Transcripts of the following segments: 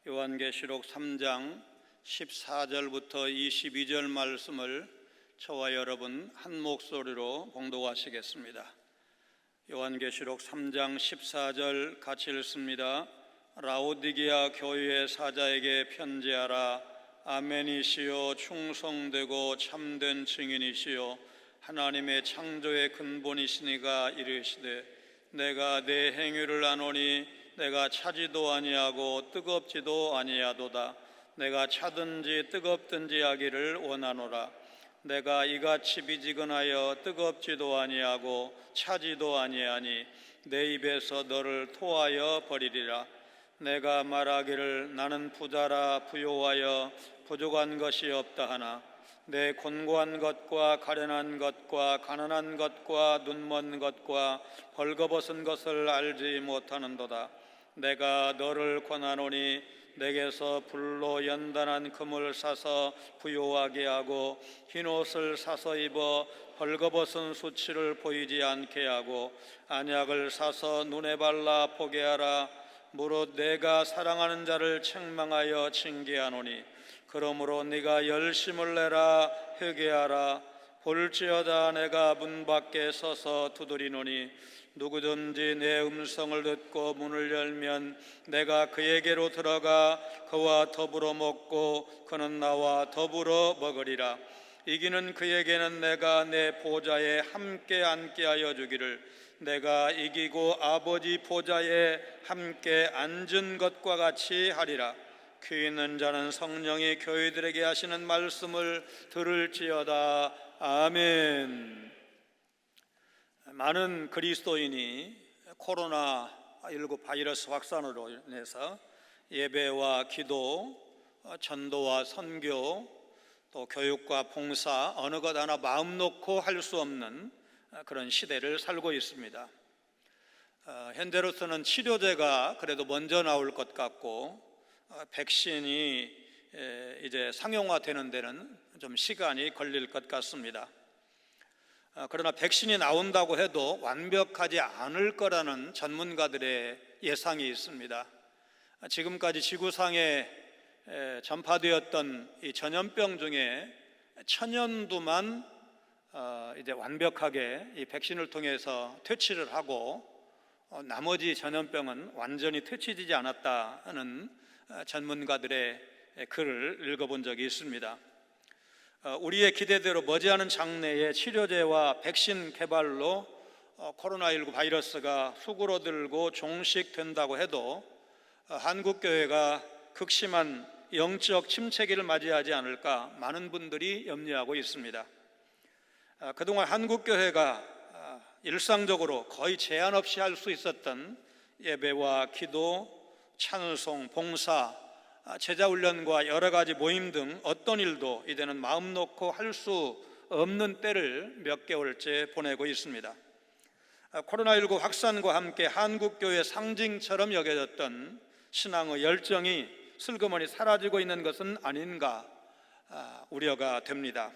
요한계시록 3장 14절부터 22절 말씀을 저와 여러분 한 목소리로 봉독하시겠습니다. 요한계시록 3장 14절 같이 읽습니다. 라오디게아 교회의 사자에게 편지하라. 아멘이시요 충성되고 참된 증인이시요 하나님의 창조의 근본이시니가 이르시되 내가 내 행위를 아노니 내가 차지도 아니하고 뜨겁지도 아니하도다. 내가 차든지 뜨겁든지 하기를 원하노라. 내가 이같이 미지근하여 뜨겁지도 아니하고 차지도 아니하니 내 입에서 너를 토하여 버리리라. 내가 말하기를 나는 부자라 부요하여 부족한 것이 없다 하나 내 곤고한 것과 가련한 것과 가난한 것과 눈먼 것과 벌거벗은 것을 알지 못하는도다. 내가 너를 권하노니 내게서 불로 연단한 금을 사서 부요하게 하고 흰옷을 사서 입어 벌거벗은 수치를 보이지 않게 하고 안약을 사서 눈에 발라 보게 하라. 무릇 내가 사랑하는 자를 책망하여 징계하노니 그러므로 네가 열심을 내라. 회개하라. 볼지어다 내가 문 밖에 서서 두드리노니 누구든지 내 음성을 듣고 문을 열면 내가 그에게로 들어가 그와 더불어 먹고 그는 나와 더불어 먹으리라. 이기는 그에게는 내가 내 보좌에 함께 앉게 하여 주기를 내가 이기고 아버지 보좌에 함께 앉은 것과 같이 하리라. 귀 있는 자는 성령이 교회들에게 하시는 말씀을 들을지어다. 아멘. 많은 그리스도인이 코로나19 바이러스 확산으로 인해서 예배와 기도, 전도와 선교, 또 교육과 봉사 어느 것 하나 마음 놓고 할 수 없는 그런 시대를 살고 있습니다. 현재로서는 치료제가 그래도 먼저 나올 것 같고 백신이 이제 상용화되는 데는 좀 시간이 걸릴 것 같습니다. 그러나 백신이 나온다고 해도 완벽하지 않을 거라는 전문가들의 예상이 있습니다. 지금까지 지구상에 전파되었던 이 전염병 중에 천연두만 이제 완벽하게 이 백신을 통해서 퇴치를 하고 나머지 전염병은 완전히 퇴치되지 않았다는 전문가들의 글을 읽어본 적이 있습니다. 우리의 기대대로 머지않은 장래에 치료제와 백신 개발로 코로나19 바이러스가 수그러들고 종식된다고 해도 한국교회가 극심한 영적 침체기를 맞이하지 않을까 많은 분들이 염려하고 있습니다. 그동안 한국교회가 일상적으로 거의 제한 없이 할 수 있었던 예배와 기도, 찬송, 봉사, 제자훈련과 여러 가지 모임 등 어떤 일도 이제는 마음 놓고 할 수 없는 때를 몇 개월째 보내고 있습니다. 코로나19 확산과 함께 한국교회의 상징처럼 여겨졌던 신앙의 열정이 슬그머니 사라지고 있는 것은 아닌가 우려가 됩니다.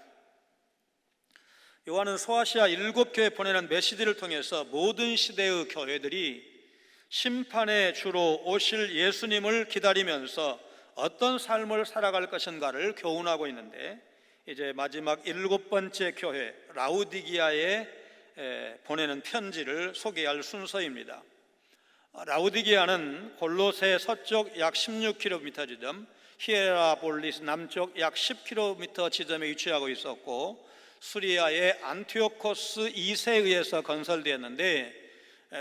요한은 소아시아 7교회 보내는 메시지를 통해서 모든 시대의 교회들이 심판의 주로 오실 예수님을 기다리면서 어떤 삶을 살아갈 것인가를 교훈하고 있는데 이제 마지막 7번째 교회 라오디게아에 보내는 편지를 소개할 순서입니다. 라오디게아는 골로새 서쪽 약 16km 지점, 히에라볼리스 남쪽 약 10km 지점에 위치하고 있었고 수리아의 안티오코스 2세에 의해서 건설되었는데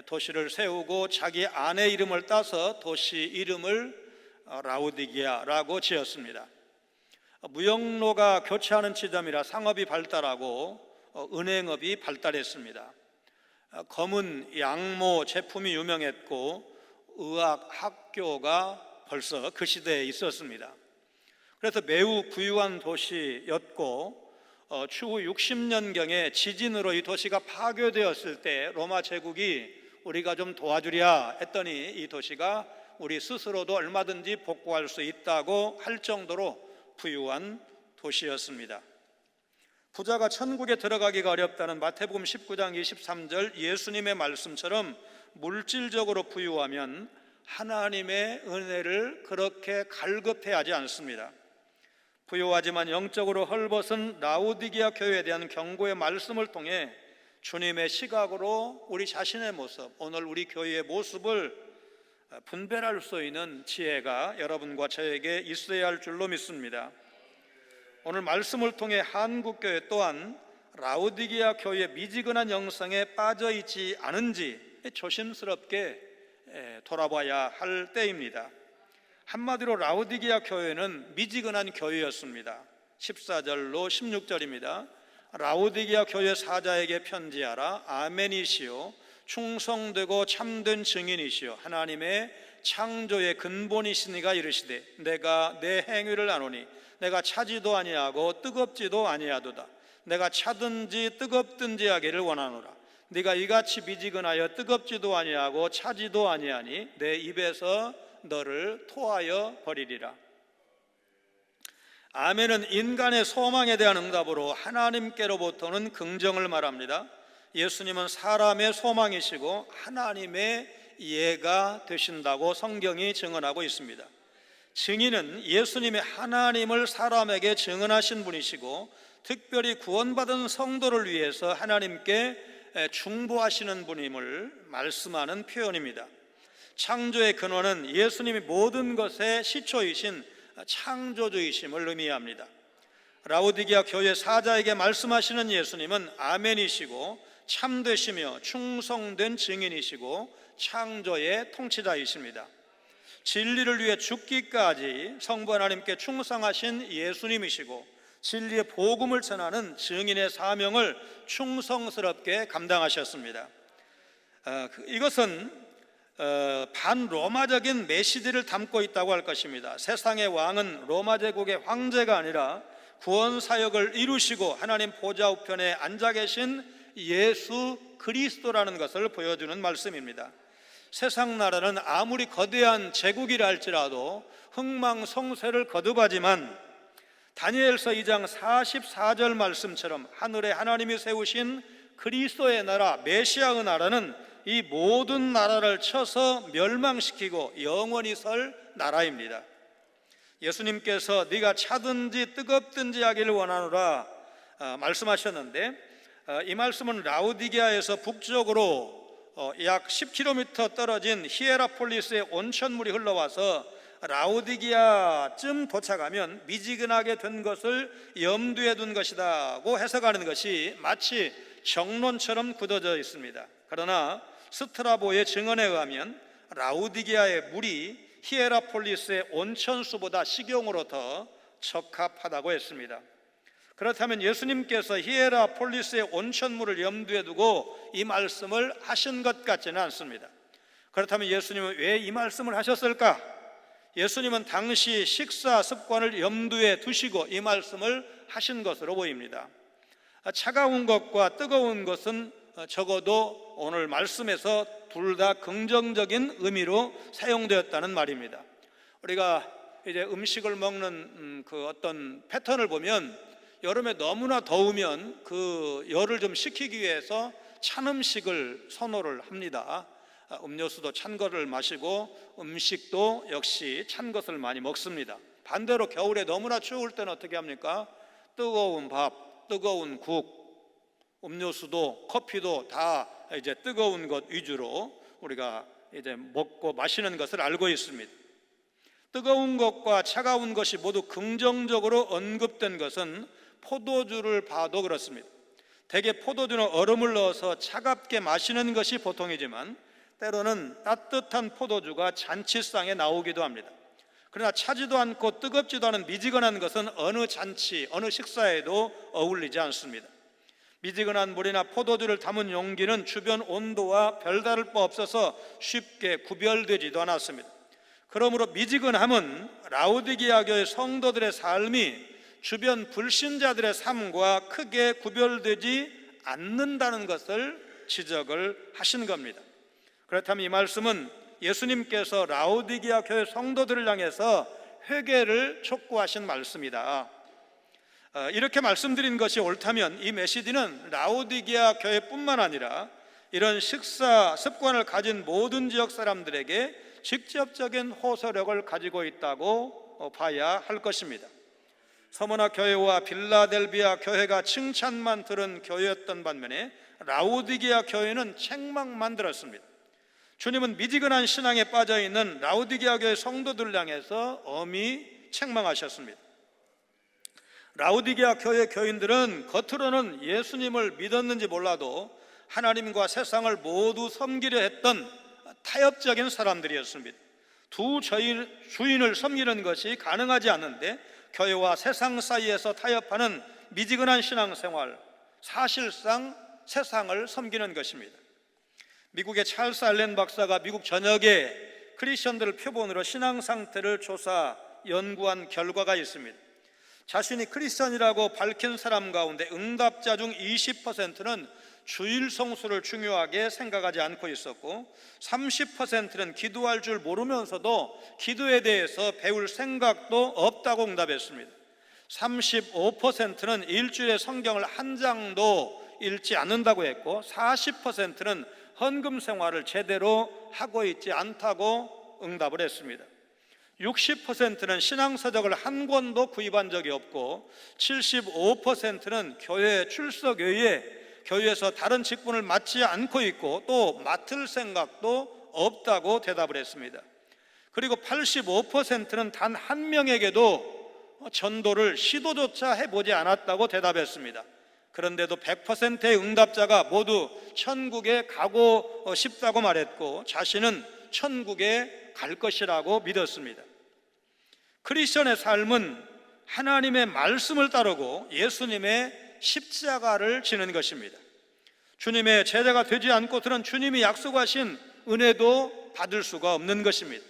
도시를 세우고 자기 아내 이름을 따서 도시 이름을 라오디게아라고 지었습니다. 무역로가 교차하는 지점이라 상업이 발달하고 은행업이 발달했습니다. 검은 양모 제품이 유명했고 의학 학교가 벌써 그 시대에 있었습니다. 그래서 매우 부유한 도시였고 추후 60년경에 지진으로 이 도시가 파괴되었을 때 로마 제국이 우리가 좀 도와주랴 했더니 이 도시가 우리 스스로도 얼마든지 복구할 수 있다고 할 정도로 부유한 도시였습니다. 부자가 천국에 들어가기가 어렵다는 마태복음 19장 23절 예수님의 말씀처럼 물질적으로 부유하면 하나님의 은혜를 그렇게 갈급해하지 않습니다. 부유하지만 영적으로 헐벗은 라오디게아 교회에 대한 경고의 말씀을 통해 주님의 시각으로 우리 자신의 모습, 오늘 우리 교회의 모습을 분별할 수 있는 지혜가 여러분과 저에게 있어야 할 줄로 믿습니다. 오늘 말씀을 통해 한국교회 또한 라오디게아 교회의 미지근한 영성에 빠져 있지 않은지 조심스럽게 돌아봐야 할 때입니다. 한마디로 라오디게아 교회는 미지근한 교회였습니다. 14절로 16절입니다. 라오디게아 교회 사자에게 편지하라. 아멘이시요 충성되고 참된 증인이시요 하나님의 창조의 근본이시니가 이르시되 내가 내 행위를 아노니 내가 차지도 아니하고 뜨겁지도 아니하도다. 내가 차든지 뜨겁든지 하기를 원하노라. 네가 이같이 미지근하여 뜨겁지도 아니하고 차지도 아니하니 내 입에서 너를 토하여 버리리라. 아멘은 인간의 소망에 대한 응답으로 하나님께로부터는 긍정을 말합니다. 예수님은 사람의 소망이시고 하나님의 예가 되신다고 성경이 증언하고 있습니다. 증인은 예수님의 하나님을 사람에게 증언하신 분이시고 특별히 구원받은 성도를 위해서 하나님께 중보하시는 분임을 말씀하는 표현입니다. 창조의 근원은 예수님이 모든 것의 시초이신 창조주이심을 의미합니다. 라오디게아 교회 사자에게 말씀하시는 예수님은 아멘이시고 참되시며 충성된 증인이시고 창조의 통치자이십니다. 진리를 위해 죽기까지 성부 하나님께 충성하신 예수님이시고 진리의 복음을 전하는 증인의 사명을 충성스럽게 감당하셨습니다. 이것은 반로마적인 메시지를 담고 있다고 할 것입니다. 세상의 왕은 로마 제국의 황제가 아니라 구원 사역을 이루시고 하나님 보좌 우편에 앉아 계신 예수 그리스도라는 것을 보여주는 말씀입니다. 세상 나라는 아무리 거대한 제국이라 할지라도 흥망성쇠를 거듭하지만 다니엘서 2장 44절 말씀처럼 하늘에 하나님이 세우신 그리스도의 나라 메시아의 나라는 이 모든 나라를 쳐서 멸망시키고 영원히 설 나라입니다. 예수님께서 네가 차든지 뜨겁든지 하기를 원하노라 말씀하셨는데 이 말씀은 라오디게아에서 북쪽으로 약 10km 떨어진 히에라폴리스의 온천물이 흘러와서 라오디게아쯤 도착하면 미지근하게 된 것을 염두에 둔 것이라고 해석하는 것이 마치 정론처럼 굳어져 있습니다. 그러나 스트라보의 증언에 의하면 라오디게아의 물이 히에라폴리스의 온천수보다 식용으로 더 적합하다고 했습니다. 그렇다면 예수님께서 히에라폴리스의 온천물을 염두에 두고 이 말씀을 하신 것 같지는 않습니다. 그렇다면 예수님은 왜 이 말씀을 하셨을까? 예수님은 당시 식사 습관을 염두에 두시고 이 말씀을 하신 것으로 보입니다. 차가운 것과 뜨거운 것은 적어도 오늘 말씀에서 둘 다 긍정적인 의미로 사용되었다는 말입니다. 우리가 이제 음식을 먹는 그 어떤 패턴을 보면 여름에 너무나 더우면 그 열을 좀 식히기 위해서 찬 음식을 선호를 합니다. 음료수도 찬 거를 마시고 음식도 역시 찬 것을 많이 먹습니다. 반대로 겨울에 너무나 추울 때는 어떻게 합니까? 뜨거운 밥, 뜨거운 국, 음료수도 커피도 다 이제 뜨거운 것 위주로 우리가 이제 먹고 마시는 것을 알고 있습니다. 뜨거운 것과 차가운 것이 모두 긍정적으로 언급된 것은 포도주를 봐도 그렇습니다. 대개 포도주는 얼음을 넣어서 차갑게 마시는 것이 보통이지만 때로는 따뜻한 포도주가 잔치상에 나오기도 합니다. 그러나 차지도 않고 뜨겁지도 않은 미지근한 것은 어느 잔치, 어느 식사에도 어울리지 않습니다. 미지근한 물이나 포도주를 담은 용기는 주변 온도와 별다를 바 없어서 쉽게 구별되지도 않았습니다. 그러므로 미지근함은 라오디게아 교회 성도들의 삶이 주변 불신자들의 삶과 크게 구별되지 않는다는 것을 지적을 하신 겁니다. 그렇다면 이 말씀은 예수님께서 라오디게아 교회 성도들을 향해서 회개를 촉구하신 말씀이다. 이렇게 말씀드린 것이 옳다면 이 메시지는 라오디게아 교회뿐만 아니라 이런 식사 습관을 가진 모든 지역 사람들에게 직접적인 호소력을 가지고 있다고 봐야 할 것입니다. 서머나 교회와 빌라델비아 교회가 칭찬만 들은 교회였던 반면에 라우디게아 교회는 책망만 들었습니다. 주님은 미지근한 신앙에 빠져있는 라우디게아 교회 성도들을 향해서 엄히 책망하셨습니다. 라우디게아 교회 교인들은 겉으로는 예수님을 믿었는지 몰라도 하나님과 세상을 모두 섬기려 했던 타협적인 사람들이었습니다. 두 주인을 섬기는 것이 가능하지 않는데 교회와 세상 사이에서 타협하는 미지근한 신앙생활, 사실상 세상을 섬기는 것입니다. 미국의 찰스 알렌 박사가 미국 전역의 크리스천들을 표본으로 신앙 상태를 조사 연구한 결과가 있습니다. 자신이 크리스천이라고 밝힌 사람 가운데 응답자 중 20%는 주일 성수를 중요하게 생각하지 않고 있었고 30%는 기도할 줄 모르면서도 기도에 대해서 배울 생각도 없다고 응답했습니다. 35%는 일주일에 성경을 한 장도 읽지 않는다고 했고 40%는 헌금 생활을 제대로 하고 있지 않다고 응답을 했습니다. 60%는 신앙서적을 한 권도 구입한 적이 없고 75%는 교회 출석 외에 교회에서 다른 직분을 맡지 않고 있고 또 맡을 생각도 없다고 대답을 했습니다. 그리고 85%는 단 한 명에게도 전도를 시도조차 해보지 않았다고 대답했습니다. 그런데도 100%의 응답자가 모두 천국에 가고 싶다고 말했고 자신은 천국에 갈 것이라고 믿었습니다. 크리스천의 삶은 하나님의 말씀을 따르고 예수님의 십자가를 지는 것입니다. 주님의 제자가 되지 않고서는 주님이 약속하신 은혜도 받을 수가 없는 것입니다.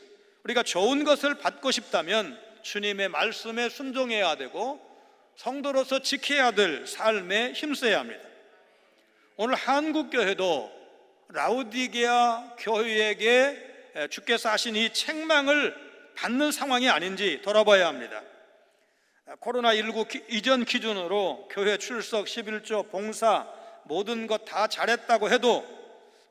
우리가 좋은 것을 받고 싶다면 주님의 말씀에 순종해야 되고 성도로서 지켜야 될 삶에 힘써야 합니다. 오늘 한국교회도 라우디게아 교회에게 주께서 하신 이 책망을 받는 상황이 아닌지 돌아봐야 합니다. 코로나19 이전 기준으로 교회 출석, 11조, 봉사 모든 것 다 잘했다고 해도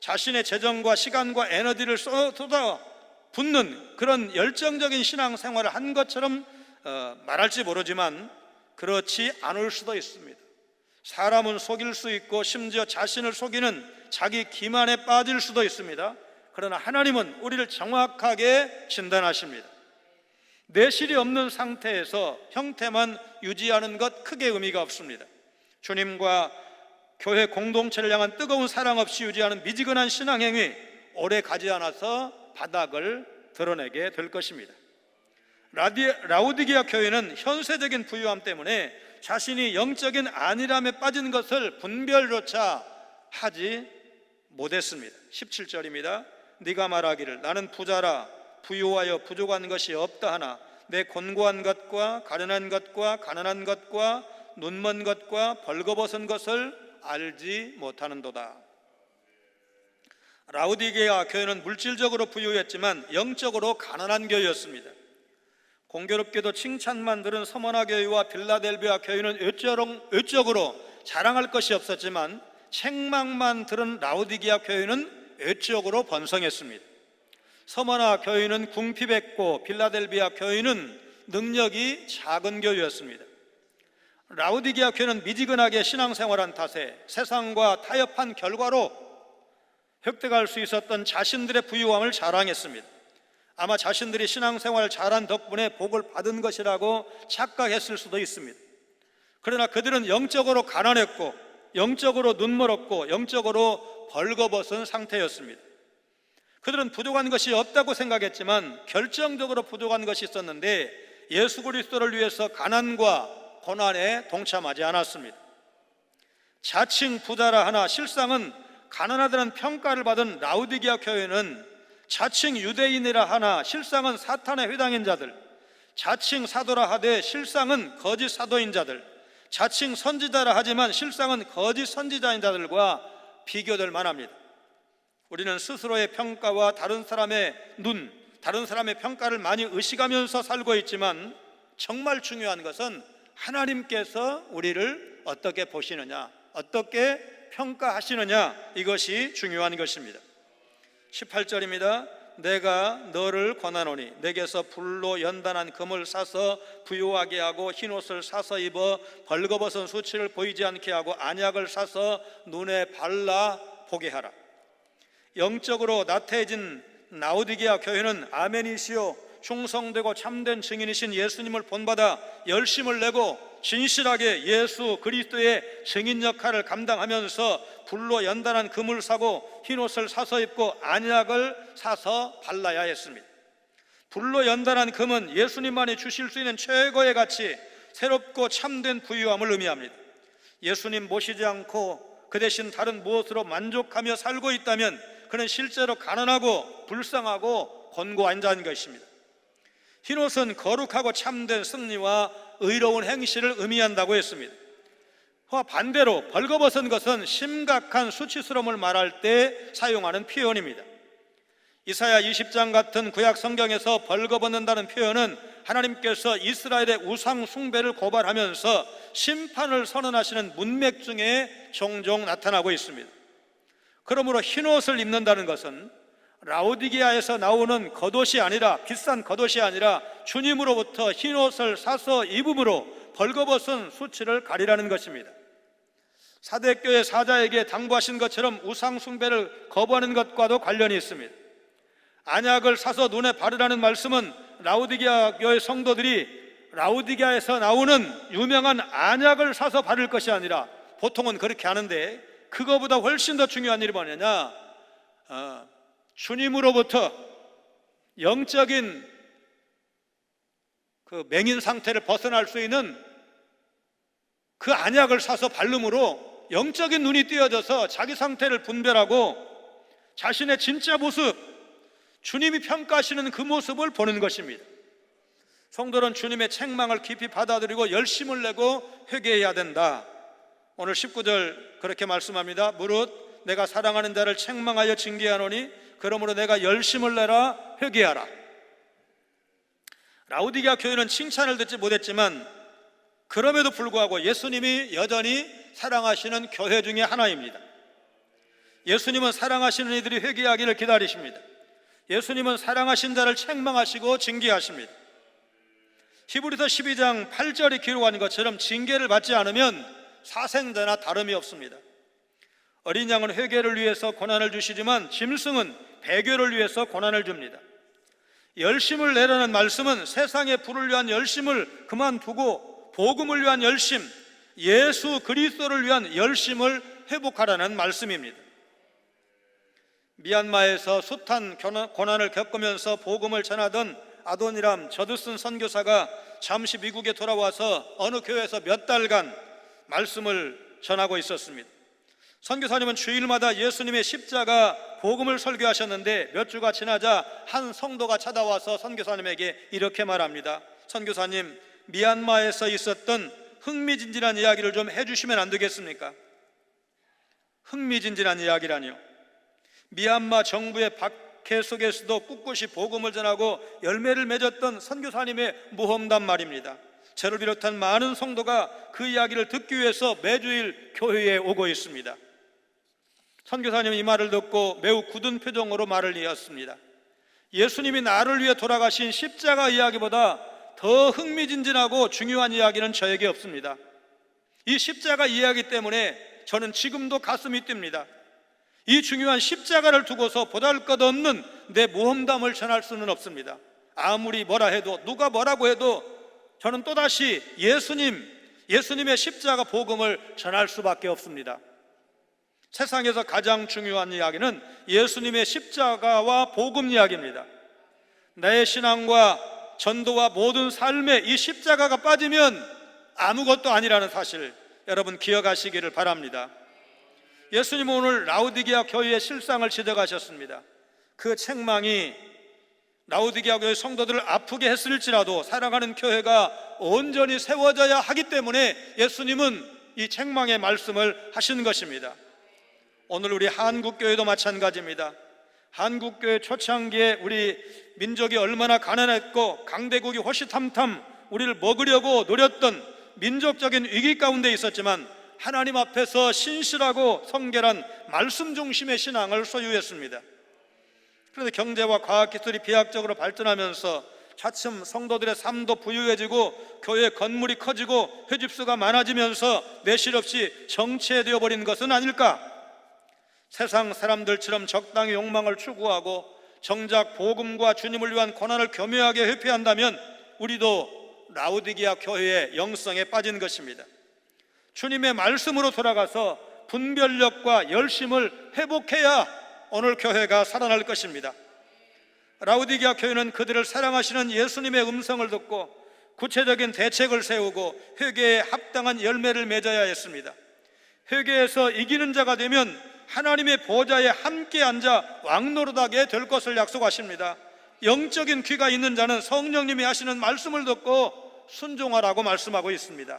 자신의 재정과 시간과 에너지를 쏟아붓는 그런 열정적인 신앙생활을 한 것처럼 말할지 모르지만 그렇지 않을 수도 있습니다. 사람은 속일 수 있고 심지어 자신을 속이는 자기 기만에 빠질 수도 있습니다. 그러나 하나님은 우리를 정확하게 진단하십니다. 내실이 없는 상태에서 형태만 유지하는 것 크게 의미가 없습니다. 주님과 교회 공동체를 향한 뜨거운 사랑 없이 유지하는 미지근한 신앙행위 오래 가지 않아서 바닥을 드러내게 될 것입니다. 라우디게아 교회는 현세적인 부유함 때문에 자신이 영적인 안일함에 빠진 것을 분별조차 하지 못했습니다. 17절입니다. 네가 말하기를 나는 부자라 부유하여 부족한 것이 없다 하나 내 곤고한 것과 가련한 것과 가난한 것과 눈먼 것과 벌거벗은 것을 알지 못하는도다. 라우디게아 교회는 물질적으로 부유했지만 영적으로 가난한 교회였습니다. 공교롭게도 칭찬만 들은 서머나 교회와 빌라델비아 교회는 외적으로 자랑할 것이 없었지만 책망만 들은 라우디게아 교회는 외적으로 번성했습니다. 서머나 교회는 궁핍했고 빌라델비아 교회는 능력이 작은 교회였습니다. 라우디게아 교회는 미지근하게 신앙생활한 탓에 세상과 타협한 결과로 획득할 수 있었던 자신들의 부유함을 자랑했습니다. 아마 자신들이 신앙생활을 잘한 덕분에 복을 받은 것이라고 착각했을 수도 있습니다. 그러나 그들은 영적으로 가난했고 영적으로 눈멀었고 영적으로 벌거벗은 상태였습니다. 그들은 부족한 것이 없다고 생각했지만 결정적으로 부족한 것이 있었는데 예수 그리스도를 위해서 가난과 고난에 동참하지 않았습니다. 자칭 부자라 하나 실상은 가난하다는 평가를 받은 라우디게아 교회는 자칭 유대인이라 하나 실상은 사탄의 회당인 자들, 자칭 사도라 하되 실상은 거짓 사도인 자들, 자칭 선지자라 하지만 실상은 거짓 선지자인 자들과 비교될 만합니다. 우리는 스스로의 평가와 다른 사람의 다른 사람의 평가를 많이 의식하면서 살고 있지만 정말 중요한 것은 하나님께서 우리를 어떻게 보시느냐, 어떻게 평가하시느냐, 이것이 중요한 것입니다. 18절입니다. 내가 너를 권하노니 내게서 불로 연단한 금을 사서 부요하게 하고 흰옷을 사서 입어 벌거벗은 수치를 보이지 않게 하고 안약을 사서 눈에 발라 보게 하라. 영적으로 나태해진 라오디게아 교회는 아멘이시요 충성되고 참된 증인이신 예수님을 본받아 열심을 내고 진실하게 예수 그리스도의 증인 역할을 감당하면서 불로 연단한 금을 사고 흰옷을 사서 입고 안약을 사서 발라야 했습니다. 불로 연단한 금은 예수님만이 주실 수 있는 최고의 가치, 새롭고 참된 부유함을 의미합니다. 예수님 모시지 않고 그 대신 다른 무엇으로 만족하며 살고 있다면 그는 실제로 가난하고 불쌍하고 곤고한 자인 것입니다. 흰옷은 거룩하고 참된 승리와 의로운 행실을 의미한다고 했습니다. 반대로 벌거벗은 것은 심각한 수치스러움을 말할 때 사용하는 표현입니다. 이사야 20장 같은 구약 성경에서 벌거벗는다는 표현은 하나님께서 이스라엘의 우상 숭배를 고발하면서 심판을 선언하시는 문맥 중에 종종 나타나고 있습니다. 그러므로 흰옷을 입는다는 것은 라오디게아에서 나오는 겉옷이 아니라, 비싼 겉옷이 아니라 주님으로부터 흰옷을 사서 입음으로 벌거벗은 수치를 가리라는 것입니다. 사대교회 사자에게 당부하신 것처럼 우상 숭배를 거부하는 것과도 관련이 있습니다. 안약을 사서 눈에 바르라는 말씀은 라오디게아 교회 성도들이 라오디게아에서 나오는 유명한 안약을 사서 바를 것이 아니라, 보통은 그렇게 하는데 그거보다 훨씬 더 중요한 일이 뭐냐냐, 주님으로부터 영적인 그 맹인 상태를 벗어날 수 있는 그 안약을 사서 바름으로 영적인 눈이 띄어져서 자기 상태를 분별하고 자신의 진짜 모습, 주님이 평가하시는 그 모습을 보는 것입니다. 성도는 주님의 책망을 깊이 받아들이고 열심을 내고 회개해야 된다. 오늘 19절 그렇게 말씀합니다. 무릇 내가 사랑하는 자를 책망하여 징계하노니 그러므로 내가 열심을 내라 회개하라. 라오디게아 교회는 칭찬을 듣지 못했지만 그럼에도 불구하고 예수님이 여전히 사랑하시는 교회 중에 하나입니다. 예수님은 사랑하시는 이들이 회개하기를 기다리십니다. 예수님은 사랑하신 자를 책망하시고 징계하십니다. 히브리서 12장 8절이 기록한 것처럼 징계를 받지 않으면 사생자나 다름이 없습니다. 어린 양은 회개를 위해서 고난을 주시지만 짐승은 배교를 위해서 고난을 줍니다. 열심을 내라는 말씀은 세상의 부를 위한 열심을 그만두고 복음을 위한 열심, 예수 그리스도를 위한 열심을 회복하라는 말씀입니다. 미얀마에서 숱한 고난을 겪으면서 복음을 전하던 아도니람 저드슨 선교사가 잠시 미국에 돌아와서 어느 교회에서 몇 달간 말씀을 전하고 있었습니다. 선교사님은 주일마다 예수님의 십자가 복음을 설교하셨는데 몇 주가 지나자 한 성도가 찾아와서 선교사님에게 이렇게 말합니다. 선교사님, 미얀마에서 있었던 흥미진진한 이야기를 좀 해주시면 안 되겠습니까? 흥미진진한 이야기라니요. 미얀마 정부의 박해 속에서도 꿋꿋이 복음을 전하고 열매를 맺었던 선교사님의 모험담 말입니다. 저를 비롯한 많은 성도가 그 이야기를 듣기 위해서 매주일 교회에 오고 있습니다. 선교사님은 이 말을 듣고 매우 굳은 표정으로 말을 이었습니다. 예수님이 나를 위해 돌아가신 십자가 이야기보다 더 흥미진진하고 중요한 이야기는 저에게 없습니다. 이 십자가 이야기 때문에 저는 지금도 가슴이 뜁니다. 이 중요한 십자가를 두고서 보잘것없는 내 모험담을 전할 수는 없습니다. 아무리 뭐라 해도, 누가 뭐라고 해도 저는 또다시 예수님의 십자가 복음을 전할 수밖에 없습니다. 세상에서 가장 중요한 이야기는 예수님의 십자가와 복음 이야기입니다. 내 신앙과 전도와 모든 삶에 이 십자가가 빠지면 아무것도 아니라는 사실 여러분 기억하시기를 바랍니다. 예수님은 오늘 라오디게아 교회의 실상을 지적하셨습니다. 그 책망이 라오디게아 교회 성도들을 아프게 했을지라도 사랑하는 교회가 온전히 세워져야 하기 때문에 예수님은 이 책망의 말씀을 하신 것입니다. 오늘 우리 한국교회도 마찬가지입니다. 한국교회 초창기에 우리 민족이 얼마나 가난했고 강대국이 호시탐탐 우리를 먹으려고 노렸던 민족적인 위기 가운데 있었지만 하나님 앞에서 신실하고 성결한 말씀 중심의 신앙을 소유했습니다. 그런데 경제와 과학기술이 비약적으로 발전하면서 차츰 성도들의 삶도 부유해지고 교회 건물이 커지고 회집수가 많아지면서 내실 없이 정체되어 버린 것은 아닐까? 세상 사람들처럼 적당히 욕망을 추구하고 정작 복음과 주님을 위한 고난을 교묘하게 회피한다면 우리도 라우디게아 교회의 영성에 빠진 것입니다. 주님의 말씀으로 돌아가서 분별력과 열심을 회복해야 오늘 교회가 살아날 것입니다. 라우디게아 교회는 그들을 사랑하시는 예수님의 음성을 듣고 구체적인 대책을 세우고 회개에 합당한 열매를 맺어야 했습니다. 회개에서 이기는 자가 되면 하나님의 보좌에 함께 앉아 왕노릇하게 될 것을 약속하십니다. 영적인 귀가 있는 자는 성령님이 하시는 말씀을 듣고 순종하라고 말씀하고 있습니다.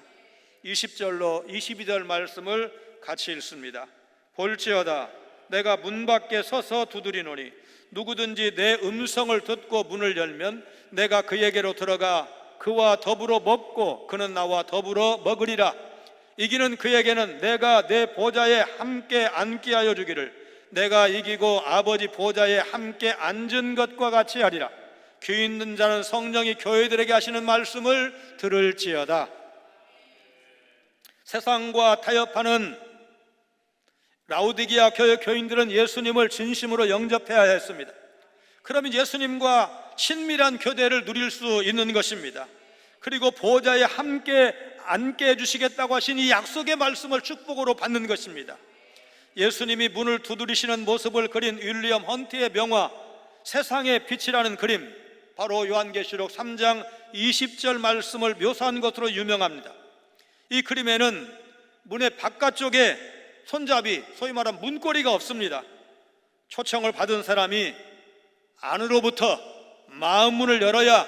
20절로 22절 말씀을 같이 읽습니다. 볼지어다 내가 문 밖에 서서 두드리노니 누구든지 내 음성을 듣고 문을 열면 내가 그에게로 들어가 그와 더불어 먹고 그는 나와 더불어 먹으리라. 이기는 그에게는 내가 내 보좌에 함께 앉게 하여 주기를 내가 이기고 아버지 보좌에 함께 앉은 것과 같이 하리라. 귀 있는 자는 성령이 교회들에게 하시는 말씀을 들을지어다. 세상과 타협하는 라우디게아 교회 교인들은 예수님을 진심으로 영접해야 했습니다. 그러면 예수님과 친밀한 교대를 누릴 수 있는 것입니다. 그리고 보좌에 함께 앉게 해주시겠다고 하신 이 약속의 말씀을 축복으로 받는 것입니다. 예수님이 문을 두드리시는 모습을 그린 윌리엄 헌트의 명화 세상의 빛이라는 그림, 바로 요한계시록 3장 20절 말씀을 묘사한 것으로 유명합니다. 이 그림에는 문의 바깥쪽에 손잡이, 소위 말하는 문고리가 없습니다. 초청을 받은 사람이 안으로부터 마음문을 열어야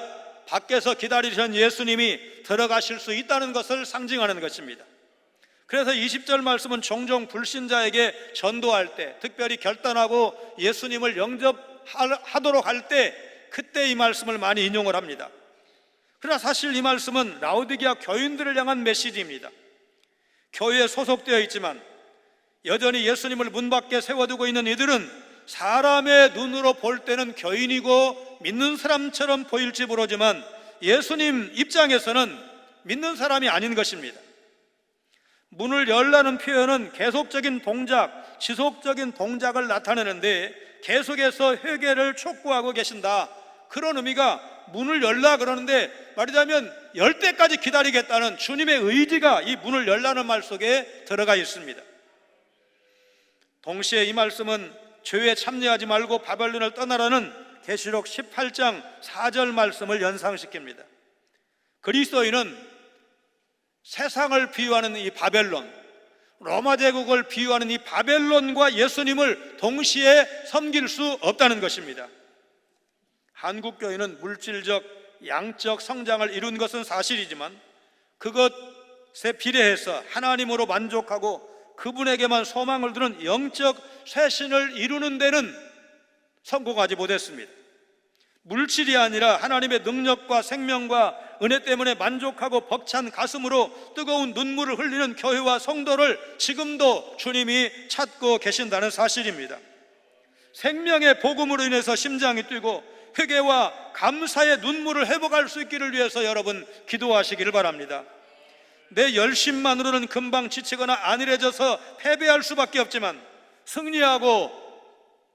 밖에서 기다리시는 예수님이 들어가실 수 있다는 것을 상징하는 것입니다. 그래서 20절 말씀은 종종 불신자에게 전도할 때, 특별히 결단하고 예수님을 영접하도록 할 때 그때 이 말씀을 많이 인용을 합니다. 그러나 사실 이 말씀은 라우디게아 교인들을 향한 메시지입니다. 교회에 소속되어 있지만 여전히 예수님을 문 밖에 세워두고 있는 이들은 사람의 눈으로 볼 때는 교인이고 믿는 사람처럼 보일지 모르지만 예수님 입장에서는 믿는 사람이 아닌 것입니다. 문을 열라는 표현은 계속적인 동작, 지속적인 동작을 나타내는데 계속해서 회개를 촉구하고 계신다, 그런 의미가 문을 열라 그러는데 말하자면 열 때까지 기다리겠다는 주님의 의지가 이 문을 열라는 말 속에 들어가 있습니다. 동시에 이 말씀은 죄에 참여하지 말고 바벨론을 떠나라는 계시록 18장 4절 말씀을 연상시킵니다. 그리스도인은 세상을 비유하는 이 바벨론, 로마 제국을 비유하는 이 바벨론과 예수님을 동시에 섬길 수 없다는 것입니다. 한국교회는 물질적, 양적 성장을 이룬 것은 사실이지만 그것에 비례해서 하나님으로 만족하고 그분에게만 소망을 두는 영적 쇄신을 이루는 데는 성공하지 못했습니다. 물질이 아니라 하나님의 능력과 생명과 은혜 때문에 만족하고 벅찬 가슴으로 뜨거운 눈물을 흘리는 교회와 성도를 지금도 주님이 찾고 계신다는 사실입니다. 생명의 복음으로 인해서 심장이 뛰고 회개와 감사의 눈물을 회복할 수 있기를 위해서 여러분 기도하시기를 바랍니다. 내 열심만으로는 금방 지치거나 안일해져서 패배할 수밖에 없지만 승리하고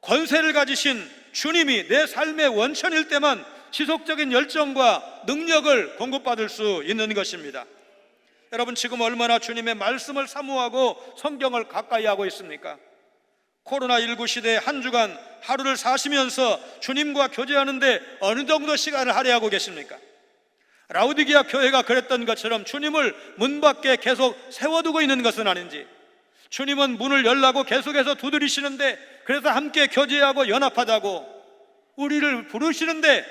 권세를 가지신 주님이 내 삶의 원천일 때만 지속적인 열정과 능력을 공급받을 수 있는 것입니다. 여러분 지금 얼마나 주님의 말씀을 사모하고 성경을 가까이 하고 있습니까? 코로나19 시대에 한 주간 하루를 사시면서 주님과 교제하는데 어느 정도 시간을 할애하고 계십니까? 라우디게아 교회가 그랬던 것처럼 주님을 문 밖에 계속 세워두고 있는 것은 아닌지, 주님은 문을 열라고 계속해서 두드리시는데 그래서 함께 교제하고 연합하자고 우리를 부르시는데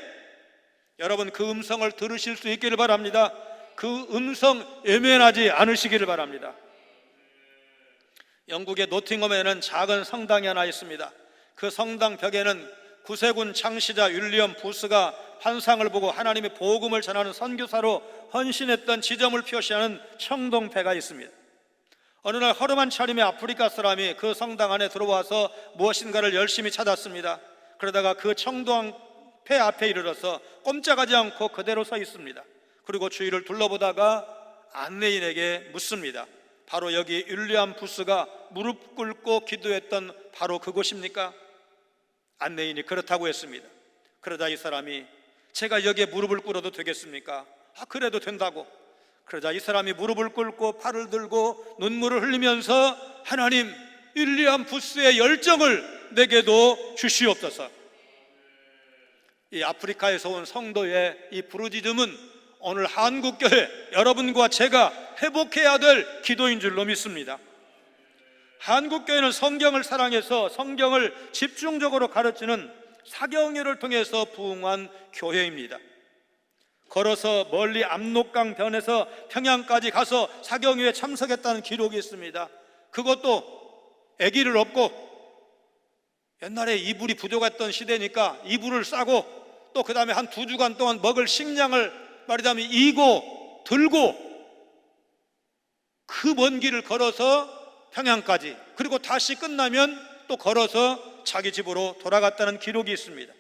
여러분 그 음성을 들으실 수 있기를 바랍니다. 그 음성 외면하지 않으시기를 바랍니다. 영국의 노팅엄에는 작은 성당이 하나 있습니다. 그 성당 벽에는 구세군 창시자 윌리엄 부스가 환상을 보고 하나님의 복음을 전하는 선교사로 헌신했던 지점을 표시하는 청동패가 있습니다. 어느 날 허름한 차림의 아프리카 사람이 그 성당 안에 들어와서 무엇인가를 열심히 찾았습니다. 그러다가 그 청동왕 폐 앞에 이르러서 꼼짝하지 않고 그대로 서 있습니다. 그리고 주위를 둘러보다가 안내인에게 묻습니다. 바로 여기 윌리엄 부스가 무릎 꿇고 기도했던 바로 그곳입니까? 안내인이 그렇다고 했습니다. 그러자 이 사람이 제가 여기에 무릎을 꿇어도 되겠습니까? 그래도 된다고. 그러자 이 사람이 무릎을 꿇고 팔을 들고 눈물을 흘리면서 하나님, 윌리엄 부스의 열정을 내게도 주시옵소서. 이 아프리카에서 온 성도의 이 부르짖음은 오늘 한국교회 여러분과 제가 회복해야 될 기도인 줄로 믿습니다. 한국교회는 성경을 사랑해서 성경을 집중적으로 가르치는 사경회를 통해서 부흥한 교회입니다. 걸어서 멀리 압록강 변에서 평양까지 가서 사경회에 참석했다는 기록이 있습니다. 그것도 아기를 업고, 옛날에 이불이 부족했던 시대니까 이불을 싸고, 또 그 다음에 한 2주간 동안 먹을 식량을 말하자면 이고 들고 그 먼 길을 걸어서 평양까지, 그리고 다시 끝나면 또 걸어서 자기 집으로 돌아갔다는 기록이 있습니다.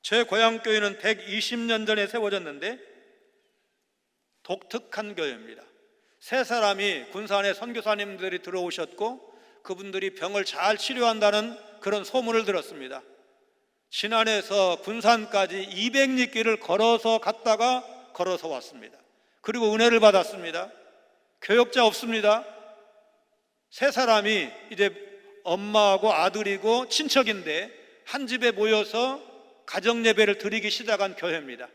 제 고향교회는 120년 전에 세워졌는데 독특한 교회입니다. 세 사람이 군산에 선교사님들이 들어오셨고 그분들이 병을 잘 치료한다는 그런 소문을 들었습니다. 신안에서 군산까지 200리길을 걸어서 갔다가 걸어서 왔습니다. 그리고 은혜를 받았습니다. 교역자 없습니다. 세 사람이 이제 엄마하고 아들이고 친척인데 한 집에 모여서 가정 예배를 드리기 시작한 교회입니다.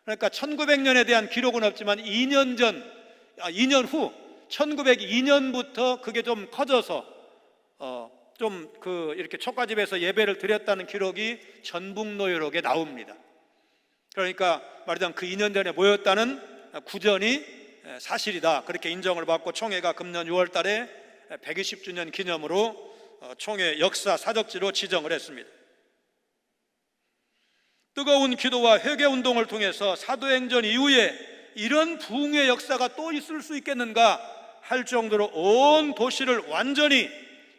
그러니까 1900년에 대한 기록은 없지만 2년 후 1902년부터 그게 좀 커져서 이렇게 초가집에서 예배를 드렸다는 기록이 전북노율록에 나옵니다. 그러니까 말하자면 그 2년 전에 모였다는 구전이 사실이다, 그렇게 인정을 받고 총회가 금년 6월 달에 120주년 기념으로 총회 역사 사적지로 지정을 했습니다. 뜨거운 기도와 회개운동을 통해서 사도행전 이후에 이런 부흥의 역사가 또 있을 수 있겠는가 할 정도로 온 도시를 완전히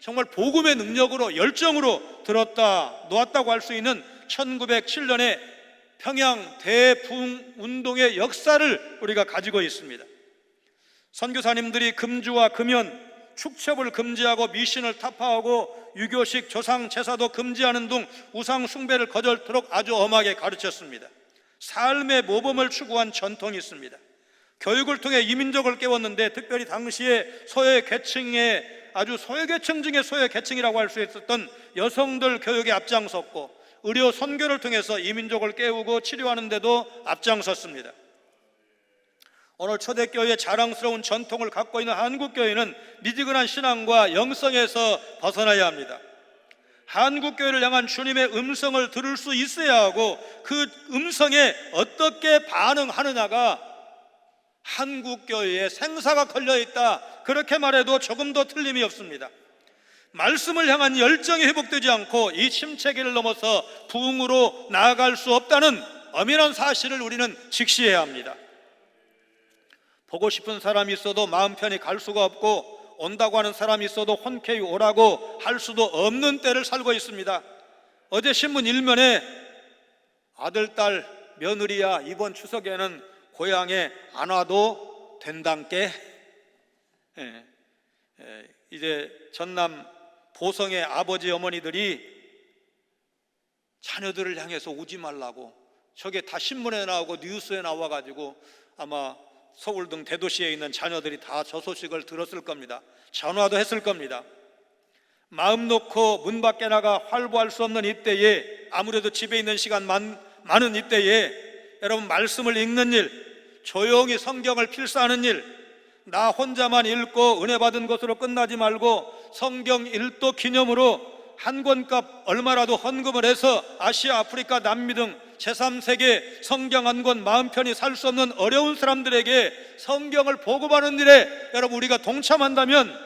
정말 복음의 능력으로 열정으로 들었다 놓았다고 할 수 있는 1907년의 평양 대부흥운동의 역사를 우리가 가지고 있습니다. 선교사님들이 금주와 금연, 축첩을 금지하고 미신을 타파하고 유교식 조상 제사도 금지하는 등 우상 숭배를 거절토록 아주 엄하게 가르쳤습니다. 삶의 모범을 추구한 전통이 있습니다. 교육을 통해 이민족을 깨웠는데 특별히 당시에 소외계층의 아주 소외계층 중에 소외계층이라고 할 수 있었던 여성들 교육에 앞장섰고 의료 선교를 통해서 이민족을 깨우고 치료하는 데도 앞장섰습니다. 오늘 초대교회의 자랑스러운 전통을 갖고 있는 한국교회는 미지근한 신앙과 영성에서 벗어나야 합니다. 한국교회를 향한 주님의 음성을 들을 수 있어야 하고 그 음성에 어떻게 반응하느냐가 한국교회의 생사가 걸려있다, 그렇게 말해도 조금도 틀림이 없습니다. 말씀을 향한 열정이 회복되지 않고 이 침체기를 넘어서 부흥으로 나아갈 수 없다는 엄연한 사실을 우리는 직시해야 합니다. 보고 싶은 사람이 있어도 마음 편히 갈 수가 없고 온다고 하는 사람이 있어도 흔쾌히 오라고 할 수도 없는 때를 살고 있습니다. 어제 신문 일면에 아들, 딸, 며느리야 이번 추석에는 고향에 안 와도 된단께. 이제 전남 보성의 아버지 어머니들이 자녀들을 향해서 오지 말라고, 저게 다 신문에 나오고 뉴스에 나와가지고 아마 서울 등 대도시에 있는 자녀들이 다 저 소식을 들었을 겁니다. 전화도 했을 겁니다. 마음 놓고 문 밖에 나가 활보할 수 없는 이때에, 아무래도 집에 있는 시간 많은 이때에 여러분 말씀을 읽는 일, 조용히 성경을 필사하는 일, 나 혼자만 읽고 은혜 받은 것으로 끝나지 말고 성경 일도 기념으로 한 권값 얼마라도 헌금을 해서 아시아, 아프리카, 남미 등 제3세계 성경 한 권 마음 편히 살 수 없는 어려운 사람들에게 성경을 보급하는 일에 여러분 우리가 동참한다면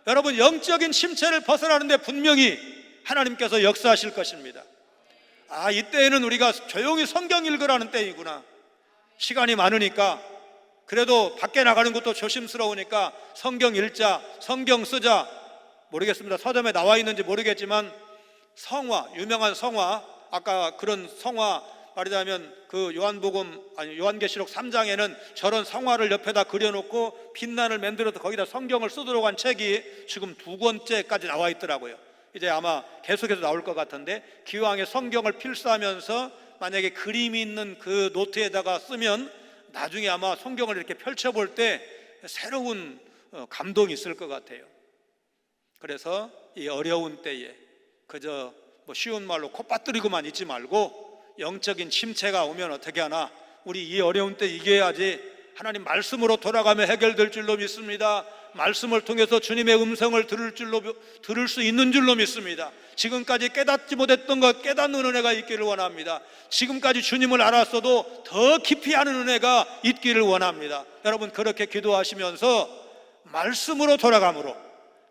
여러분 영적인 침체를 벗어나는데 분명히 하나님께서 역사하실 것입니다. 이때에는 우리가 조용히 성경 읽으라는 때이구나, 시간이 많으니까 그래도 밖에 나가는 것도 조심스러우니까 성경 읽자, 성경 쓰자. 모르겠습니다. 서점에 나와 있는지 모르겠지만 성화, 유명한 성화, 아까 그런 성화 말하자면 그 요한계시록 3장에는 저런 성화를 옆에다 그려놓고 빛난을 만들어서 거기다 성경을 쓰도록 한 책이 지금 2권째까지 나와 있더라고요. 이제 아마 계속해서 나올 것 같은데, 기왕에 성경을 필사하면서 만약에 그림이 있는 그 노트에다가 쓰면 나중에 아마 성경을 이렇게 펼쳐볼 때 새로운 감동이 있을 것 같아요. 그래서 이 어려운 때에 그저 쉬운 말로 콧바뜨리고만 있지 말고 영적인 침체가 오면 어떻게 하나, 우리 이 어려운 때 이겨야지 하나님 말씀으로 돌아가면 해결될 줄로 믿습니다. 말씀을 통해서 주님의 음성을 들을 수 있는 줄로 믿습니다. 지금까지 깨닫지 못했던 것 깨닫는 은혜가 있기를 원합니다. 지금까지 주님을 알았어도 더 깊이 아는 은혜가 있기를 원합니다. 여러분, 그렇게 기도하시면서 말씀으로 돌아감으로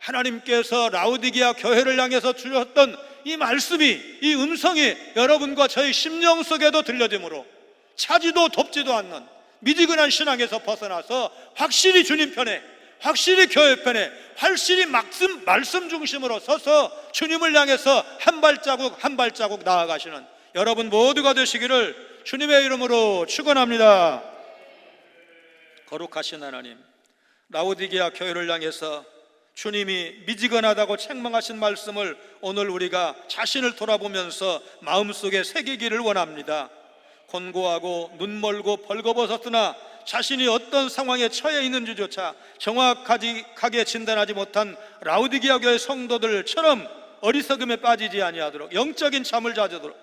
하나님께서 라우디게아 교회를 향해서 주셨던 이 말씀이, 이 음성이 여러분과 저희 심령 속에도 들려지므로 차지도 덥지도 않는 미지근한 신앙에서 벗어나서 확실히 주님 편에, 확실히 교회 편에, 확실히 말씀 중심으로 서서 주님을 향해서 한 발자국 한 발자국 나아가시는 여러분 모두가 되시기를 주님의 이름으로 축원합니다. 거룩하신 하나님, 라우디게아 교회를 향해서 주님이 미지근하다고 책망하신 말씀을 오늘 우리가 자신을 돌아보면서 마음속에 새기기를 원합니다. 곤고하고 눈멀고 벌거벗었으나 자신이 어떤 상황에 처해 있는지조차 정확하게 진단하지 못한 라우디게아 교회 성도들처럼 어리석음에 빠지지 아니하도록, 영적인 잠을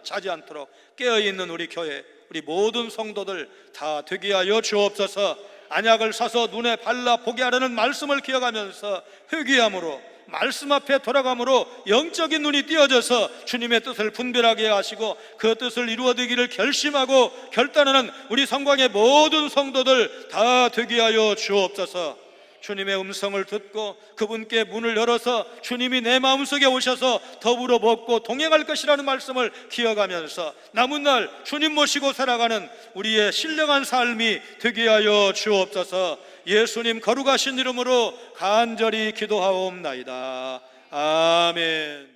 자지 않도록 깨어있는 우리 교회, 우리 모든 성도들 다 되게 하여 주옵소서. 안약을 사서 눈에 발라 보게 하라는 말씀을 기억하면서 회개함으로, 말씀 앞에 돌아감으로 영적인 눈이 띄어져서 주님의 뜻을 분별하게 하시고 그 뜻을 이루어되기를 결심하고 결단하는 우리 성광의 모든 성도들 다 되게 하여 주옵소서. 주님의 음성을 듣고 그분께 문을 열어서 주님이 내 마음속에 오셔서 더불어 먹고 동행할 것이라는 말씀을 기억하면서 남은 날 주님 모시고 살아가는 우리의 신령한 삶이 되게 하여 주옵소서. 예수님 거룩하신 이름으로 간절히 기도하옵나이다. 아멘.